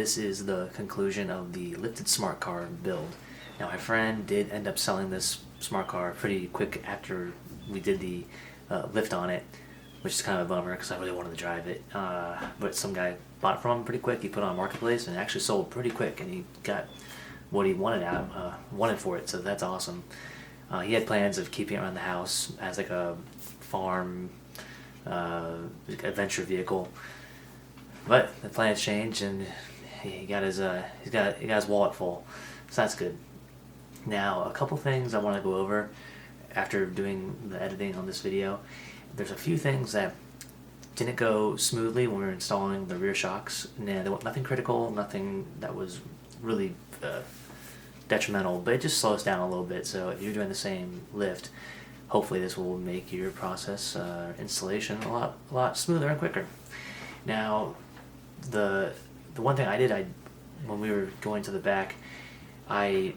this is the conclusion of the lifted Smartcar build. Now my friend did end up selling this Smartcar pretty quick after we did the lift on it, which is kind of a bummer because I really wanted to drive it. But some guy bought it from him pretty quick. He put it on Marketplace and it actually sold pretty quick, and he got what he wanted for it, so that's awesome. He had plans of keeping it around the house as like a farm adventure vehicle, but the plans changed and he got his wallet full, so that's good. Now, a couple things I want to go over after doing the editing on this video. There's a few things that didn't go smoothly when we were installing the rear shocks. Nah, there was nothing critical, nothing that was really detrimental, but it just slows down a little bit. So if you're doing the same lift, hopefully this will make your process installation a lot smoother and quicker. Now, the one thing I did, when we were going to the back, I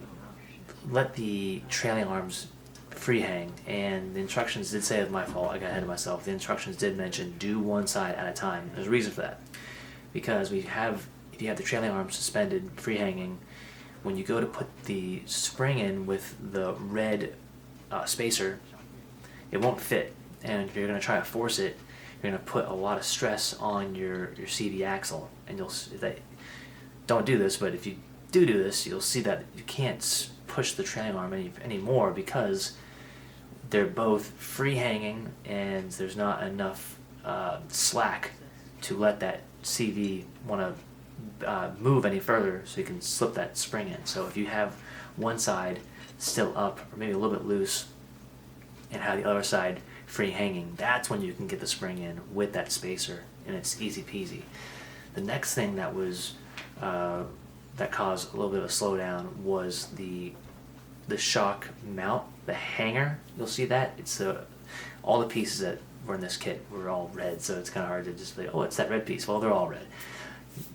let the trailing arms free hang, and the instructions did say it was my fault. I got ahead of myself. The instructions did mention do one side at a time. There's a reason for that, because if you have the trailing arms suspended, free hanging, when you go to put the spring in with the red spacer, it won't fit, and if you're going to try to force it, you're going to put a lot of stress on your CV axle, and don't do this, but if you do this, you'll see that you can't push the trailing arm anymore because they're both free hanging and there's not enough slack to let that CV want to move any further, so you can slip that spring in. So if you have one side still up or maybe a little bit loose and have the other side free hanging, that's when you can get the spring in with that spacer, and it's easy peasy. The next thing that was that caused a little bit of a slowdown was the shock mount, the hanger. You'll see that it's all the pieces that were in this kit were all red, so it's kind of hard to just be, oh, it's that red piece. Well, they're all red,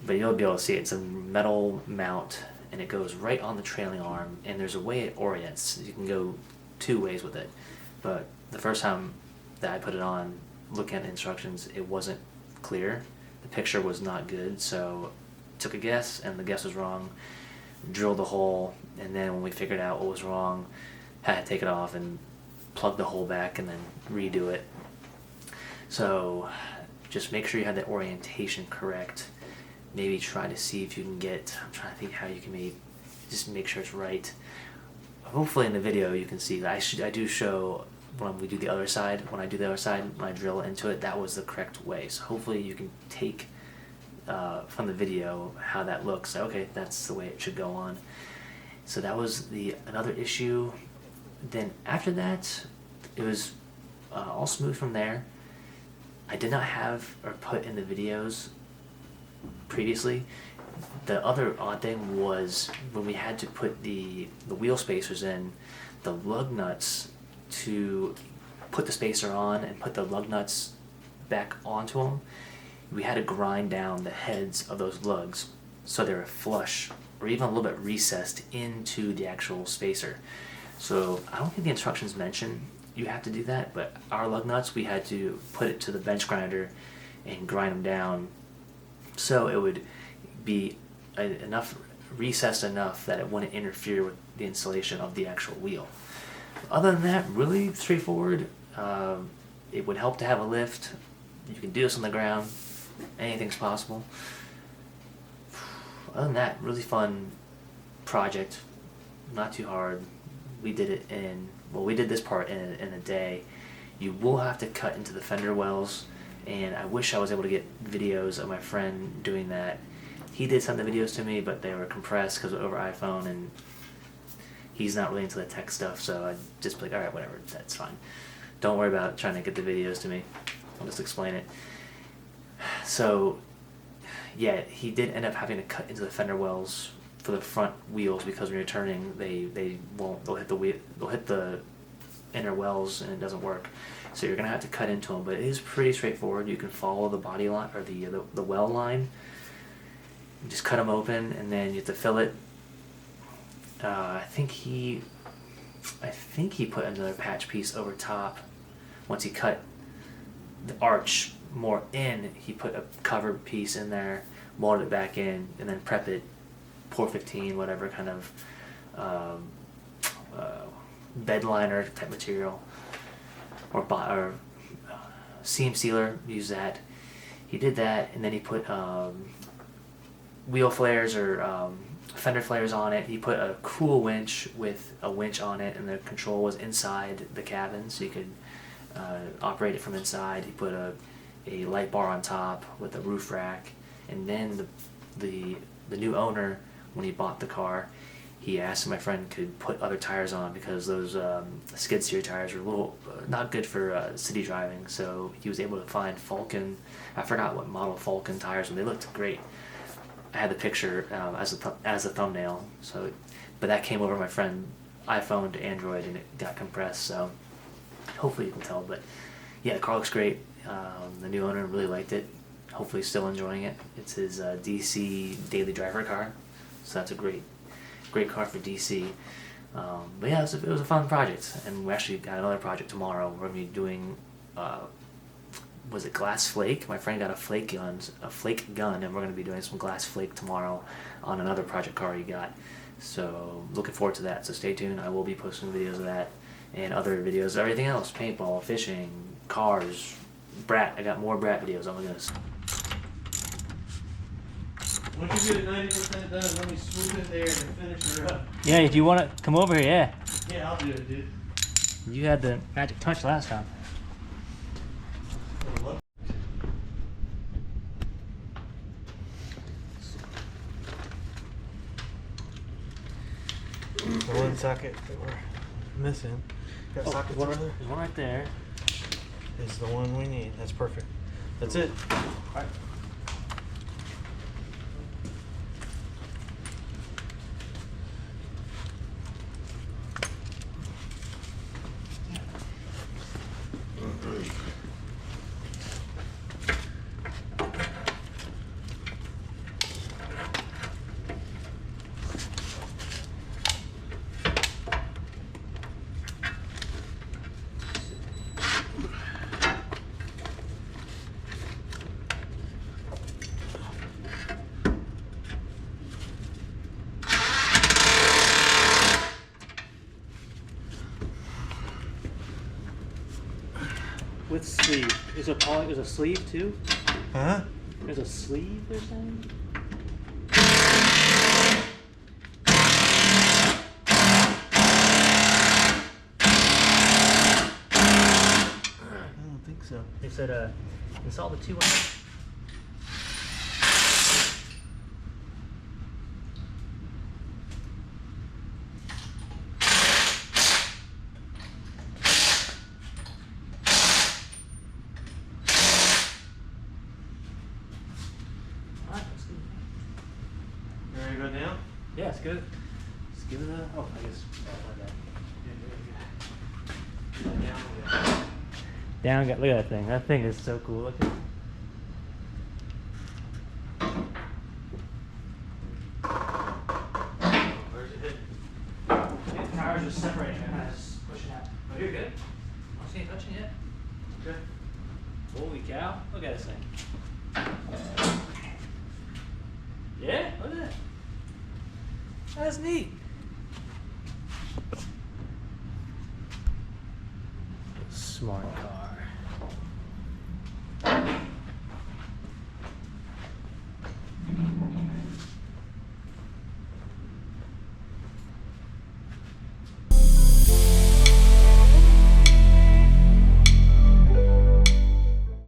but you'll be able to see it. It's a metal mount, and it goes right on the trailing arm, and there's a way it orients. You can go two ways with it, but the first time that I put it on, looking at the instructions, it wasn't clear. The picture was not good, so took a guess, and the guess was wrong. Drilled the hole, and then when we figured out what was wrong, had to take it off and plug the hole back and then redo it. So just make sure you have the orientation correct. Maybe try to see if you can get, I'm trying to think how you can maybe just make sure it's right. Hopefully in the video you can see that I do show when we do the other side. When I do the other side, when I drill into it, that was the correct way. So hopefully you can take from the video how that looks. Okay, that's the way it should go on. So that was another issue. Then after that, it was all smooth from there. I did not have or put in the videos previously. The other odd thing was when we had to put the wheel spacers in, the lug nuts to put the spacer on and put the lug nuts back onto them, we had to grind down the heads of those lugs so they were flush or even a little bit recessed into the actual spacer. So I don't think the instructions mention you have to do that, but our lug nuts, we had to put it to the bench grinder and grind them down so it would be recessed enough that it wouldn't interfere with the installation of the actual wheel. Other than that, really straightforward. It would help to have a lift. You can do this on the ground. Anything's possible. Other than that, really fun project. Not too hard. We did it we did this part in a day. You will have to cut into the fender wells, and I wish I was able to get videos of my friend doing that. He did send the videos to me, but they were compressed because over iPhone, and he's not really into the tech stuff, so I just be like, alright, whatever, that's fine. Don't worry about trying to get the videos to me. I'll just explain it. So, yeah, he did end up having to cut into the fender wells for the front wheels because when you're turning, they'll hit the inner wells and it doesn't work. So you're gonna have to cut into them, but it is pretty straightforward. You can follow the body line or the well line. You just cut them open, and then you have to fill it. I think he put another patch piece over top. Once he cut the arch more in, he put a covered piece in there mold it back in, and then prep it, pour 15, whatever kind of bed liner type material, or seam sealer, use that. He did that, and then he put wheel flares or fender flares on it. He put a cool winch with a winch on it, and the control was inside the cabin, so you could operate it from inside. He put a light bar on top with a roof rack, and then the new owner, when he bought the car, he asked if my friend could put other tires on, because those skid steer tires were a little not good for city driving. So he was able to find Falcon, I forgot what model Falcon tires, but they looked great. I had the picture as a thumbnail. So, but that came over my friend iPhone to Android, and it got compressed. So hopefully you can tell. But yeah, the car looks great. The new owner really liked it. Hopefully still enjoying it. It's his DC daily driver car, so that's a great car for DC. But yeah, it was a fun project, and we actually got another project tomorrow. We're gonna be doing was it glass flake? My friend got a flake gun, and we're gonna be doing some glass flake tomorrow on another project car he got. So looking forward to that. So stay tuned. I will be posting videos of that and other videos of everything else: paintball, fishing, cars, Brat. I got more Brat videos. Oh my goodness. Once you get it 90% done, let me swoop in there and finish her up. Yeah, if you want to come over here, yeah. Yeah, I'll do it, dude. You had the magic touch last time. The one socket that we're missing. Got sockets over there? There's one right there. Is the one we need. That's perfect. That's it. Alright. With sleeve. Is a sleeve too? Huh? There's a sleeve or something? I don't think so. They said install the 2 on. You ready to go down? Yeah, it's good. Just give it a. Oh, I guess. Down. Look at that thing. That thing is so cool. Look at it. Where's it hit? The tires are separating. I'm just pushing out. Oh, you're good. I don't see any touching yet. Okay. Holy cow! Look at this thing. Yeah, look at that. That's neat. Smart car.